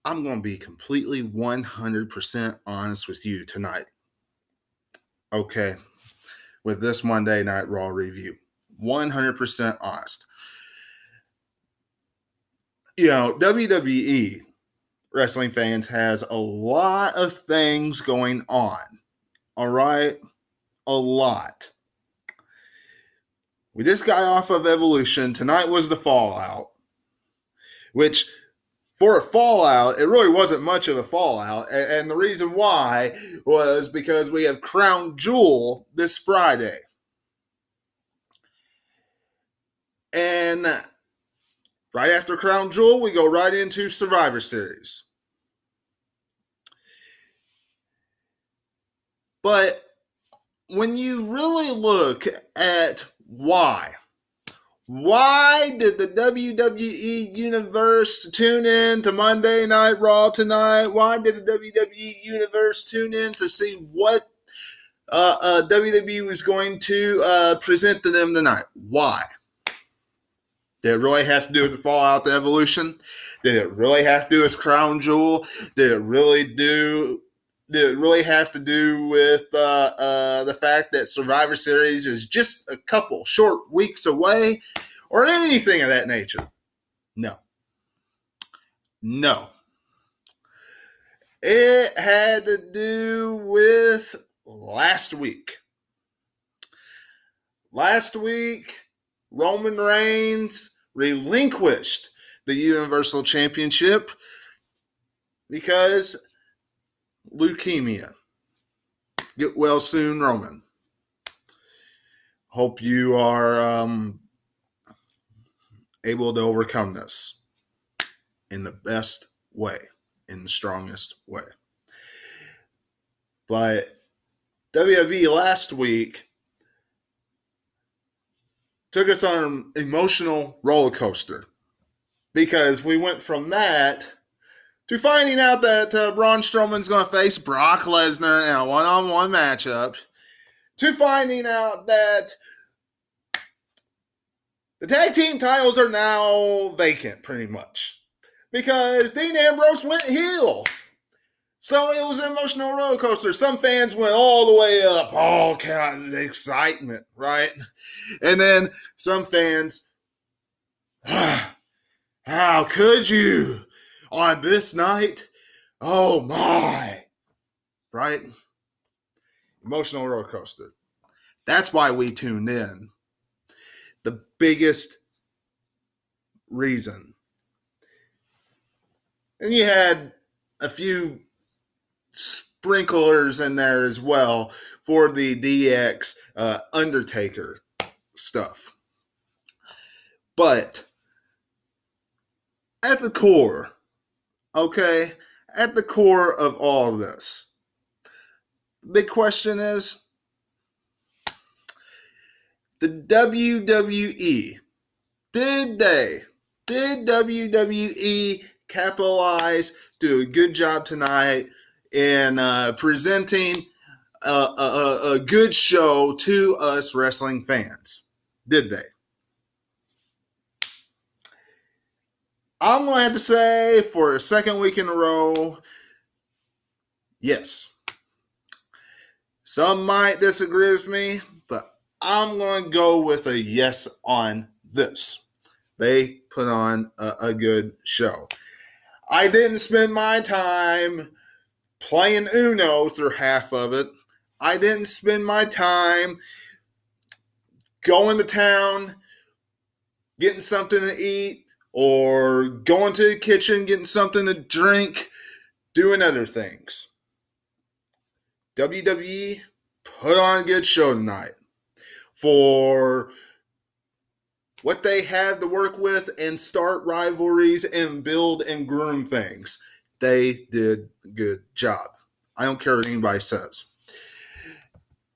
I'm going to be completely 100% honest with you tonight. Okay, with this Monday Night Raw review. 100% honest. You know, WWE wrestling fans has a lot of things going on. All right? A lot. We just got off of Evolution. Tonight was the Fallout, which for a Fallout, it really wasn't much of a Fallout. And the reason why was because we have Crown Jewel this Friday. And right after Crown Jewel, we go right into Survivor Series. But when you really look at why did the WWE Universe tune in to Monday Night Raw tonight? Why did the WWE Universe tune in to see what WWE was going to present to them tonight? Why? Did it really have to do with the Fallout, the Evolution? Did it really have to do with Crown Jewel? Did it really have to do with the fact that Survivor Series is just a couple short weeks away, or anything of that nature? No. It had to do with last week. Last week, Roman Reigns relinquished the Universal Championship because leukemia. Get well soon, Roman. Hope you are able to overcome this in the best way, in the strongest way. But WWE last week took us on an emotional roller coaster because we went from that to finding out that Braun Strowman's going to face Brock Lesnar in a one-on-one matchup, to finding out that the tag team titles are now vacant, pretty much, because Dean Ambrose went heel. So it was an emotional roller coaster. Some fans went all the way up, all kind of excitement, right? And then some fans, how could you on this night? Oh my, right? Emotional roller coaster. That's why we tuned in. The biggest reason. And you had a few sprinklers in there as well for the DX Undertaker stuff. But at the core, okay, at the core of all of this, the big question is, the WWE, did WWE capitalize, do a good job tonight in presenting a good show to us wrestling fans? Did they? I'm going to have to say, for a second week in a row, yes. Some might disagree with me, but I'm going to go with a yes on this. They put on a good show. I didn't spend my time playing Uno through half of it. I didn't spend my time going to town, getting something to eat, or going to the kitchen, getting something to drink, doing other things. WWE put on a good show tonight for what they had to work with and start rivalries and build and groom things. They did a good job. I don't care what anybody says.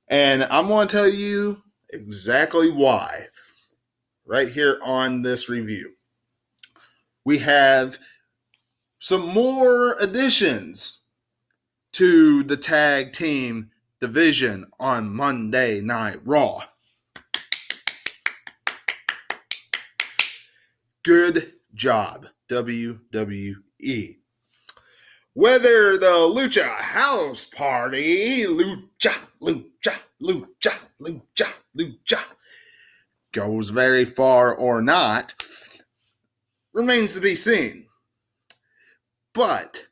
And I'm going to tell you exactly why right here on this review. We have some more additions to the tag team division on Monday Night Raw. Good job, WWE. whether the Lucha House Party, Lucha, goes very far or not, remains to be seen. But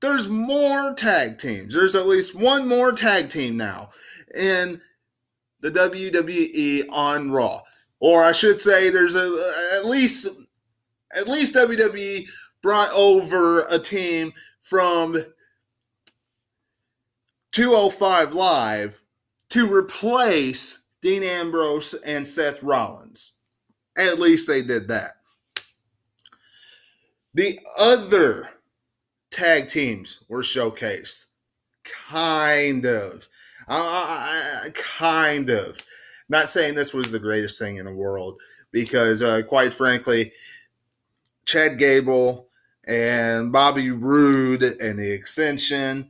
there's more tag teams. There's at least one more tag team now in the WWE on Raw. Or I should say there's at least WWE brought over a team from 205 Live to replace Dean Ambrose and Seth Rollins. At least they did that. The other tag teams were showcased. Kind of. Kind of. Not saying this was the greatest thing in the world, because quite frankly, Chad Gable and Bobby Roode and the Ascension,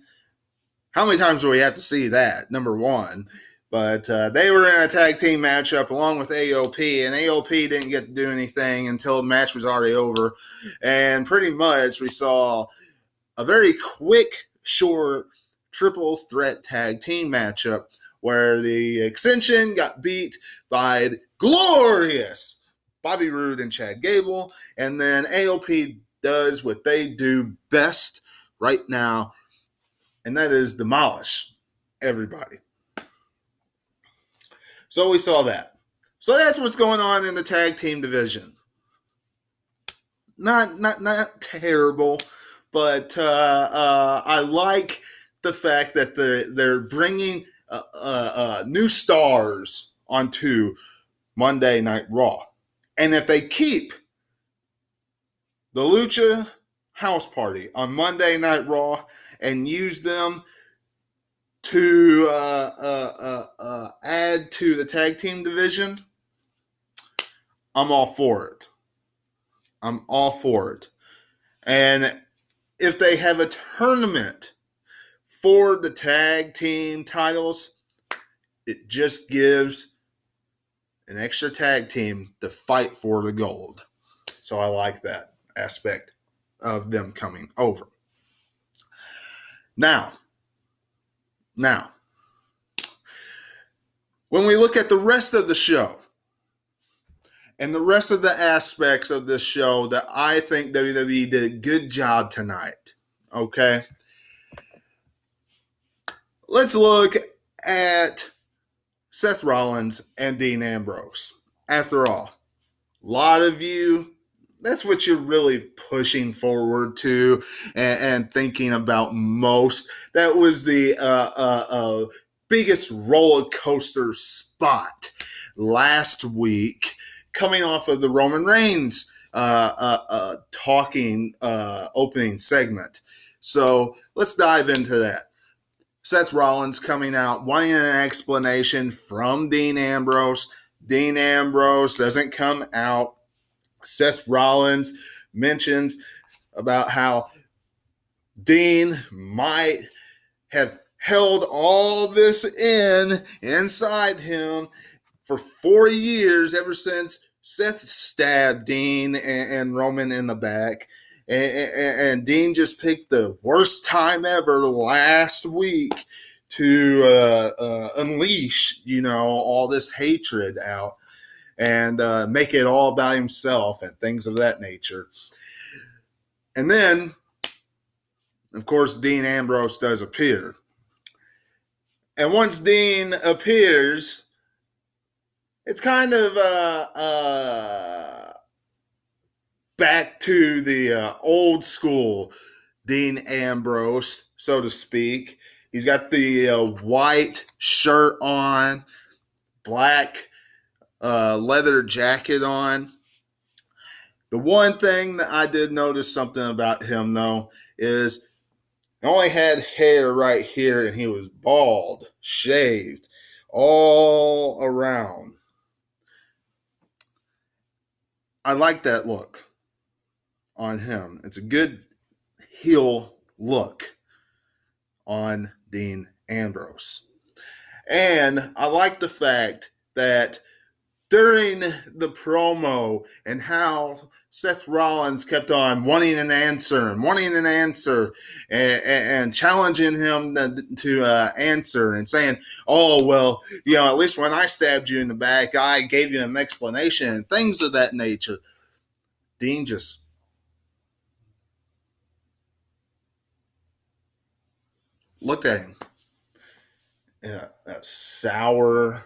how many times do we have to see that? Number one. But they were in a tag team matchup along with AOP, and AOP didn't get to do anything until the match was already over. And pretty much we saw a very quick, short, triple threat tag team matchup where the Ascension got beat by glorious Bobby Roode and Chad Gable, and then AOP does what they do best right now, and that is demolish everybody. So we saw that. So that's what's going on in the tag team division. Not terrible, but I like the fact that they're bringing new stars onto Monday Night Raw. And if they keep the Lucha House Party on Monday Night Raw and use them to add to the tag team division, I'm all for it. I'm all for it. And if they have a tournament for the tag team titles, it just gives an extra tag team to fight for the gold. So I like that aspect of them coming over. Now, when we look at the rest of the show and the rest of the aspects of this show that I think WWE did a good job tonight, okay? Let's look at Seth Rollins and Dean Ambrose. After all, a lot of you, that's what you're really pushing forward to and thinking about most. That was the biggest roller coaster spot last week, coming off of the Roman Reigns talking opening segment. So let's dive into that. Seth Rollins coming out, wanting an explanation from Dean Ambrose. Dean Ambrose doesn't come out. Seth Rollins mentions about how Dean might have held all this inside him for 4 years, ever since Seth stabbed Dean and Roman in the back. And Dean just picked the worst time ever last week to unleash, all this hatred out and make it all about himself and things of that nature. And then, of course, Dean Ambrose does appear. And once Dean appears, it's kind of back to the old school Dean Ambrose, so to speak. He's got the white shirt on, black leather jacket on. The one thing that I did notice something about him, though, is he only had hair right here, and he was bald, shaved, all around. I like that look on him. It's a good heel look on Dean Ambrose. And I like the fact that during the promo and how Seth Rollins kept on wanting an answer, and challenging him to answer and saying, oh, well, at least when I stabbed you in the back, I gave you an explanation and things of that nature. Dean just looked at him. That sour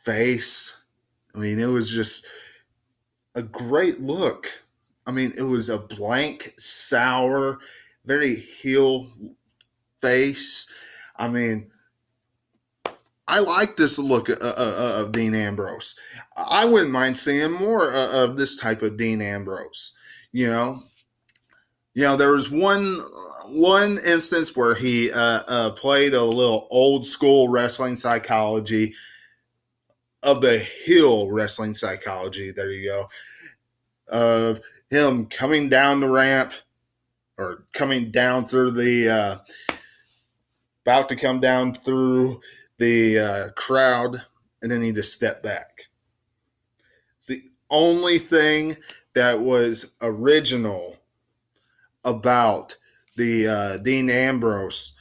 face. I mean, it was just a great look. I mean, it was a blank, sour, very heel face. I mean, I like this look of Dean Ambrose. I wouldn't mind seeing more of this type of Dean Ambrose. There was one instance where he played a little old school wrestling psychology of the heel wrestling psychology. There you go. Of him coming down the ramp or coming down through the about to come down through the crowd, and then he just stepped back. The only thing that was original about the Dean Ambrose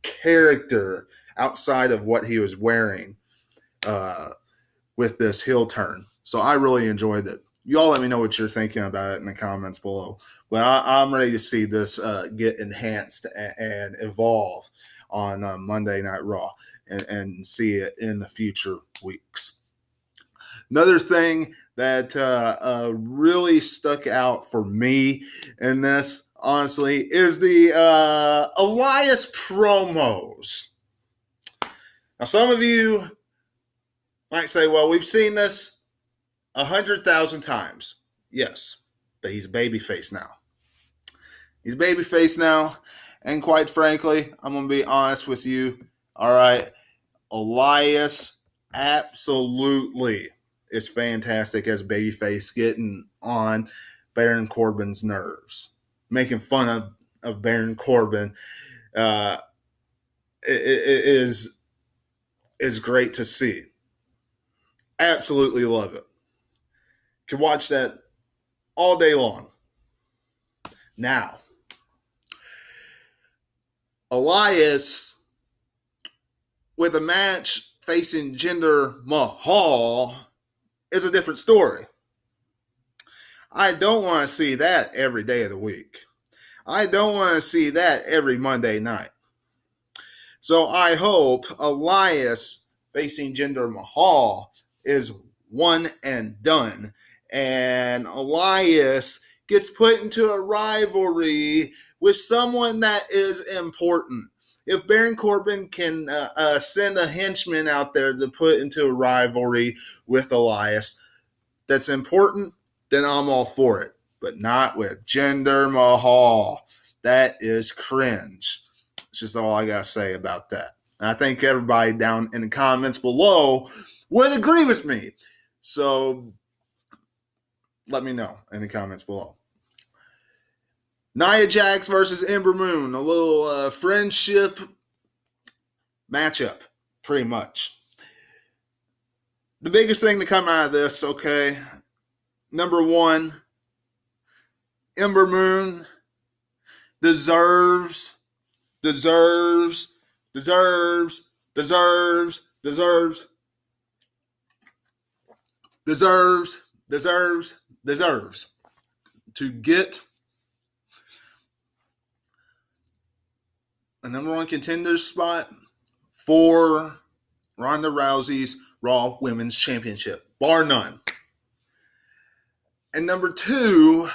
character outside of what he was wearing with this heel turn. So I really enjoyed it. You all let me know what you're thinking about it in the comments below. Well, I'm ready to see this get enhanced and evolve on Monday Night Raw and see it in the future weeks. Another thing that really stuck out for me in this, honestly, is the Elias promos. Now, some of you might say, well, we've seen this 100,000 times. Yes, but he's a babyface now. He's a babyface now, and quite frankly, I'm going to be honest with you. All right, Elias absolutely is fantastic as a babyface, getting on Baron Corbin's nerves, making fun of Baron Corbin. Is great to see. Absolutely love it. Can watch that all day long. Now, Elias with a match facing Jinder Mahal is a different story. I don't want to see that every day of the week. I don't want to see that every Monday night. So I hope Elias facing Jinder Mahal is one and done, and Elias gets put into a rivalry with someone that is important. If Baron Corbin can send a henchman out there to put into a rivalry with Elias that's important, then I'm all for it. But not with Jinder Mahal. That is cringe. It's just all I got to say about that. And I think everybody down in the comments below would agree with me. So let me know in the comments below. Nia Jax versus Ember Moon. A little friendship matchup, pretty much. The biggest thing to come out of this, okay, number one, Ember Moon deserves to get a number one contender spot for Ronda Rousey's Raw Women's Championship, bar none. And number two,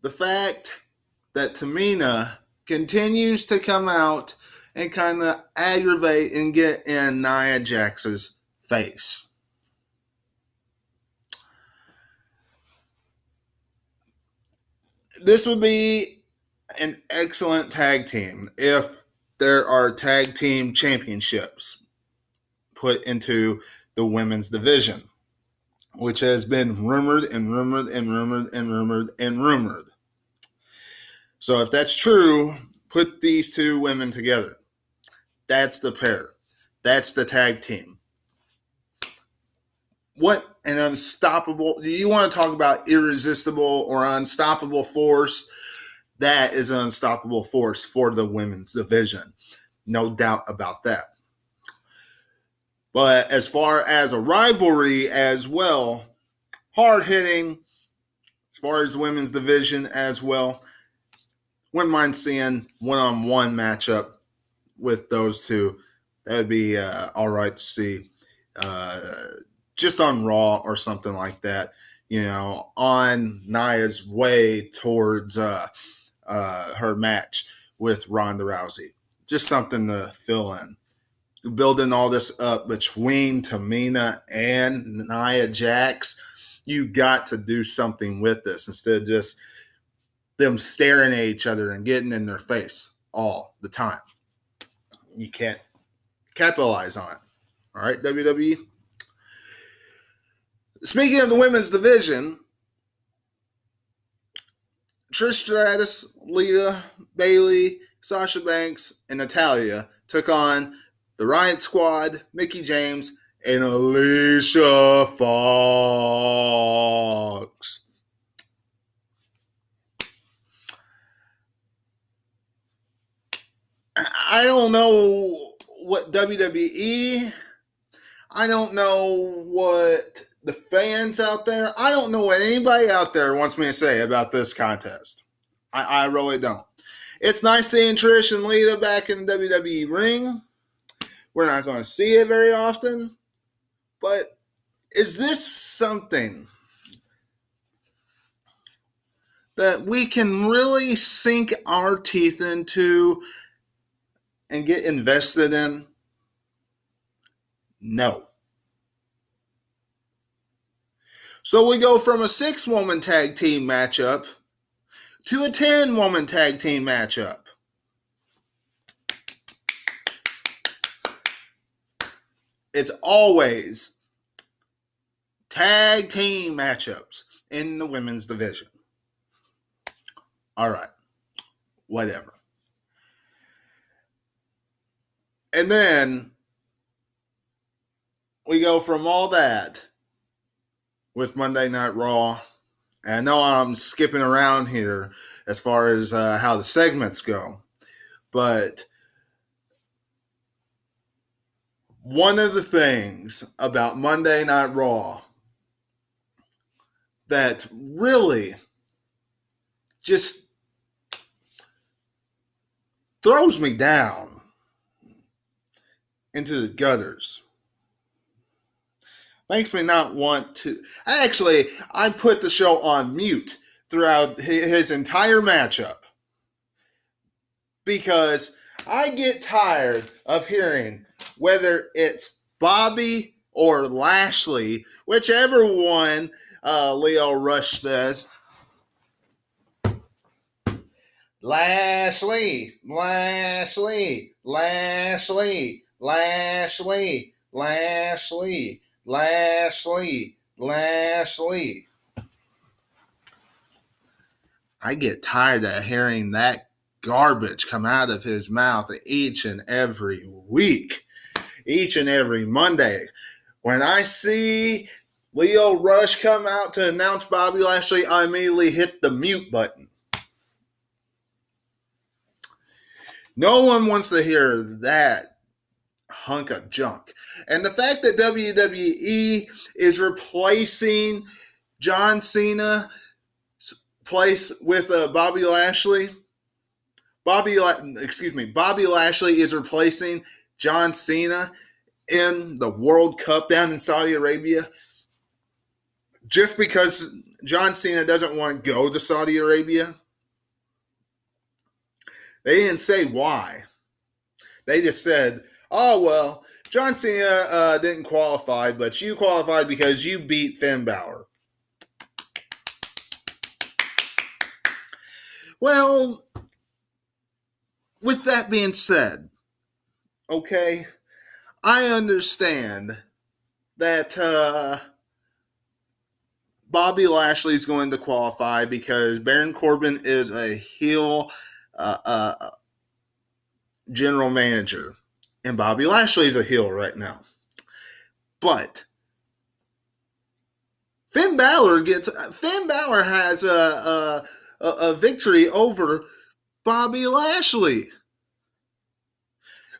the fact that Tamina continues to come out and kind of aggravate and get in Nia Jax's face. This would be an excellent tag team if there are tag team championships put into the women's division, which has been rumored and rumored and rumored and rumored and rumored. So if that's true, Put these two women together. That's the pair. That's the tag team. What an unstoppable... You want to talk about irresistible or unstoppable force? That is an unstoppable force for the women's division. No doubt about that. But as far as a rivalry as well, hard-hitting, as far as women's division as well, wouldn't mind seeing one-on-one matchup with those two. That would be all right to see. Just on Raw or something like that, on Nia's way towards her match with Ronda Rousey. Just something to fill in. Building all this up between Tamina and Nia Jax, you got to do something with this instead of just them staring at each other and getting in their face all the time. You can't capitalize on it. All right, WWE? Speaking of the women's division, Trish Stratus, Lita, Bayley, Sasha Banks, and Natalya took on the Riot Squad, Mickie James, and Alicia Fox. I don't know what WWE, I don't know what the fans out there, I don't know what anybody out there wants me to say about this contest. I really don't. It's nice seeing Trish and Lita back in the WWE ring. We're not going to see it very often. But is this something that we can really sink our teeth into and get invested in? No. So we go from a 6-woman tag team matchup to a 10-woman tag team matchup. It's always tag team matchups in the women's division. All right. Whatever. And then we go from all that with Monday Night Raw. And I know I'm skipping around here as far as how the segments go. But one of the things about Monday Night Raw that really just throws me down into the gutters, makes me not want to. Actually, I put the show on mute throughout his entire matchup because I get tired of hearing whether it's Bobby or Lashley, whichever one Leo Rush says. Lashley, Lashley, Lashley, Lashley, Lashley, Lashley, Lashley. I get tired of hearing that garbage come out of his mouth each and every week, each and every Monday. When I see Leo Rush come out to announce Bobby Lashley, I immediately hit the mute button. No one wants to hear that hunk of junk. And the fact that WWE is replacing John Cena's place with Bobby Lashley. Bobby Lashley is replacing John Cena in the World Cup down in Saudi Arabia just because John Cena doesn't want to go to Saudi Arabia. They didn't say why. They just said, oh, well, John Cena didn't qualify, but you qualified because you beat Finn Balor. Well, with that being said, okay, I understand that Bobby Lashley is going to qualify because Baron Corbin is a heel general manager. And Bobby Lashley's a heel right now. But Finn Balor has a victory over Bobby Lashley.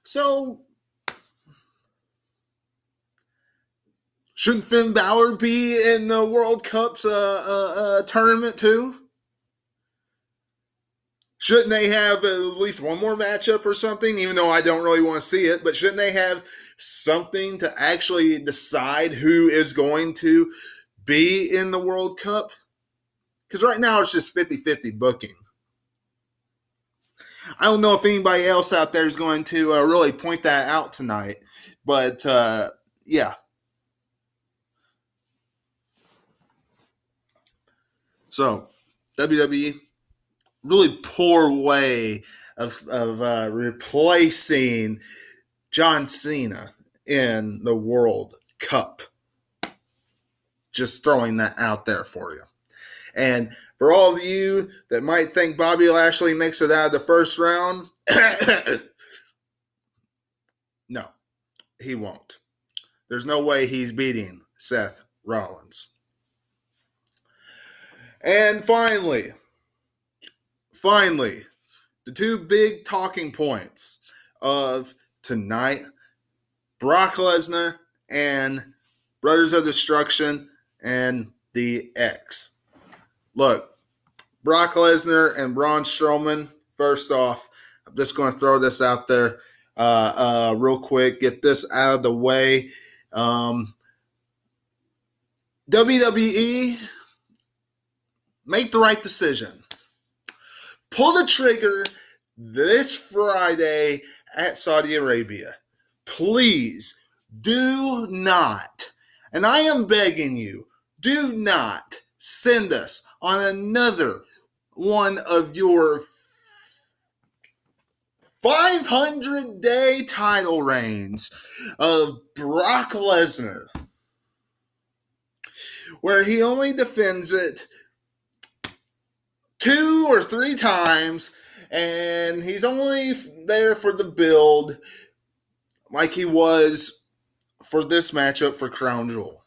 So shouldn't Finn Balor be in the World Cup's tournament too? Shouldn't they have at least one more matchup or something? Even though I don't really want to see it, but shouldn't they have something to actually decide who is going to be in the World Cup? Because right now it's just 50-50 booking. I don't know if anybody else out there is going to really point that out tonight, but yeah. So, WWE, really poor way of replacing John Cena in the World Cup. Just throwing that out there for you. And for all of you that might think Bobby Lashley makes it out of the first round, no, he won't. There's no way he's beating Seth Rollins. And finally, the two big talking points of tonight, Brock Lesnar and Brothers of Destruction and the X. Look, Brock Lesnar and Braun Strowman, first off, I'm just going to throw this out there real quick, get this out of the way. WWE, make the right decision. Pull the trigger this Friday at Saudi Arabia. Please do not, and I am begging you, do not send us on another one of your 500-day title reigns of Brock Lesnar, where he only defends it 2 or 3 times, and he's only there for the build like he was for this matchup for Crown Jewel.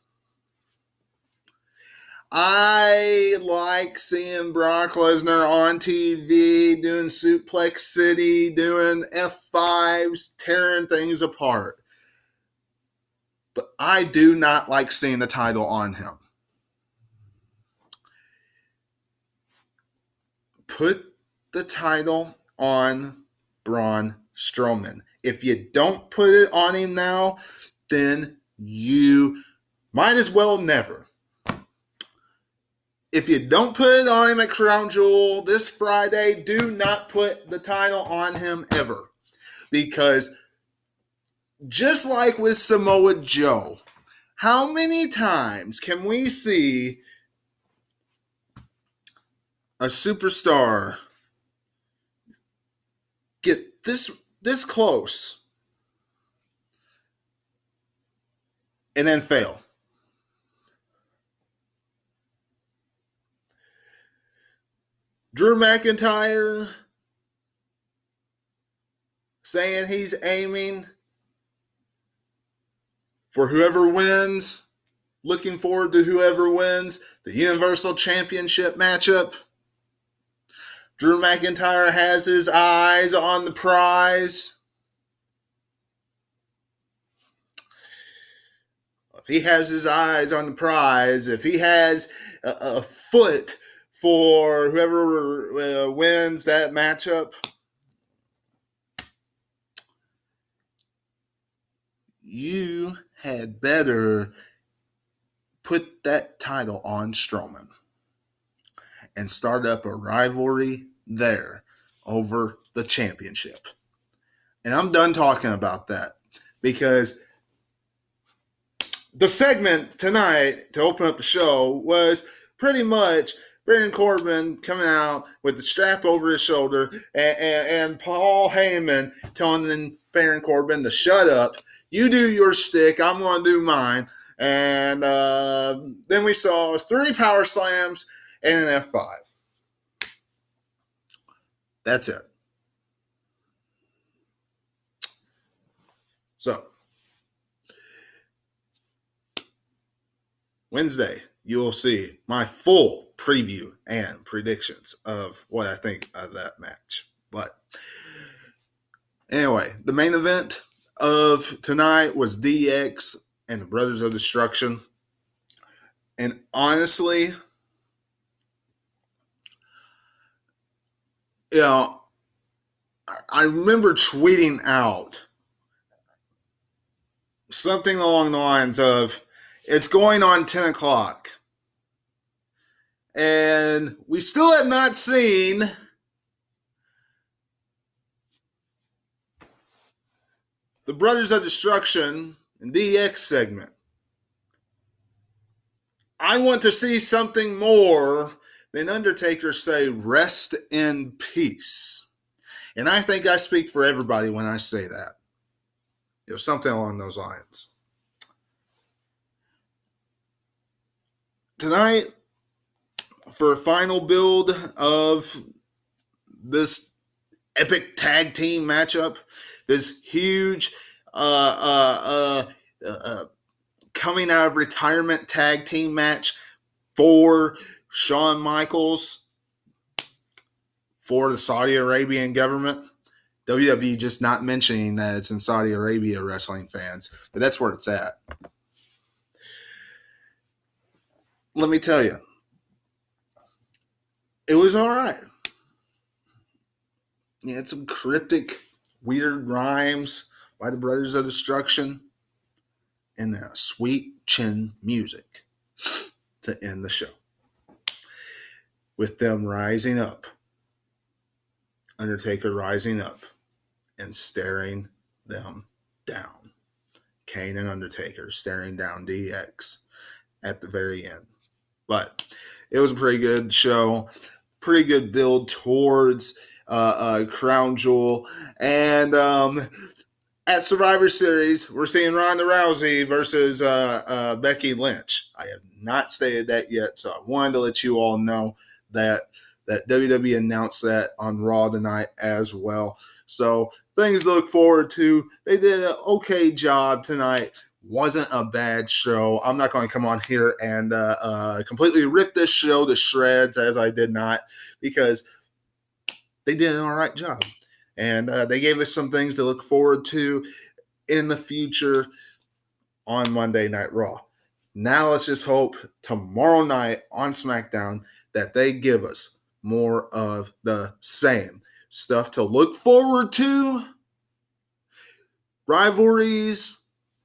I like seeing Brock Lesnar on TV doing Suplex City, doing F5s, tearing things apart. But I do not like seeing the title on him. Put the title on Braun Strowman. If you don't put it on him now, then you might as well never. If you don't put it on him at Crown Jewel this Friday, do not put the title on him ever. Because just like with Samoa Joe, how many times can we see a superstar get this close and then fail? Drew McIntyre saying he's aiming for whoever wins, looking forward to whoever wins the Universal Championship matchup. Drew McIntyre has his eyes on the prize. If he has his eyes on the prize, if he has a foot for whoever wins that matchup, you had better put that title on Strowman and start up a rivalry there over the championship. And I'm done talking about that because the segment tonight to open up the show was pretty much Baron Corbin coming out with the strap over his shoulder and Paul Heyman telling Baron Corbin to shut up. You do your stick. I'm going to do mine. And then we saw 3 power slams and an F5. That's it. So, Wednesday, you'll see my full preview and predictions of what I think of that match. But anyway, the main event of tonight was DX and the Brothers of Destruction. And honestly, I remember tweeting out something along the lines of, it's going on 10 o'clock. And we still have not seen the Brothers of Destruction and DX segment. I want to see something more than Undertaker say, rest in peace. And I think I speak for everybody when I say that. Something along those lines. Tonight, for a final build of this epic tag team matchup, this huge coming out of retirement tag team match for Shawn Michaels, for the Saudi Arabian government. WWE just not mentioning that it's in Saudi Arabia, wrestling fans, but that's where it's at. Let me tell you, it was all right. You had some cryptic, weird rhymes by the Brothers of Destruction and that sweet chin music to end the show. With them rising up, Undertaker rising up and staring them down. Kane and Undertaker staring down DX at the very end. But it was a pretty good show, pretty good build towards Crown Jewel. And at Survivor Series, we're seeing Ronda Rousey versus Becky Lynch. I have not stated that yet, so I wanted to let you all know that WWE announced that on Raw tonight as well. So things to look forward to. They did an okay job tonight. Wasn't a bad show. I'm not going to come on here and completely rip this show to shreds, as I did not, because they did an all right job. And they gave us some things to look forward to in the future on Monday Night Raw. Now let's just hope tomorrow night on SmackDown that they give us more of the same stuff to look forward to. Rivalries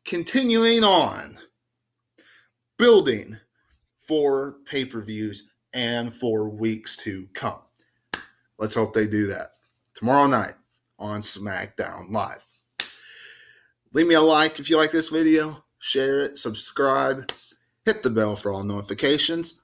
continuing on, building for pay-per-views and for weeks to come. Let's hope they do that tomorrow night on SmackDown Live. Leave me a like if you like this video. Share it, subscribe, hit the bell for all notifications,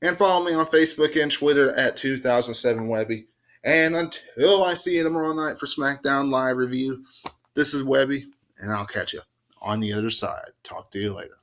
and follow me on Facebook and Twitter at 2007Webby. And until I see you tomorrow night for SmackDown Live review, this is Webby, and I'll catch you on the other side. Talk to you later.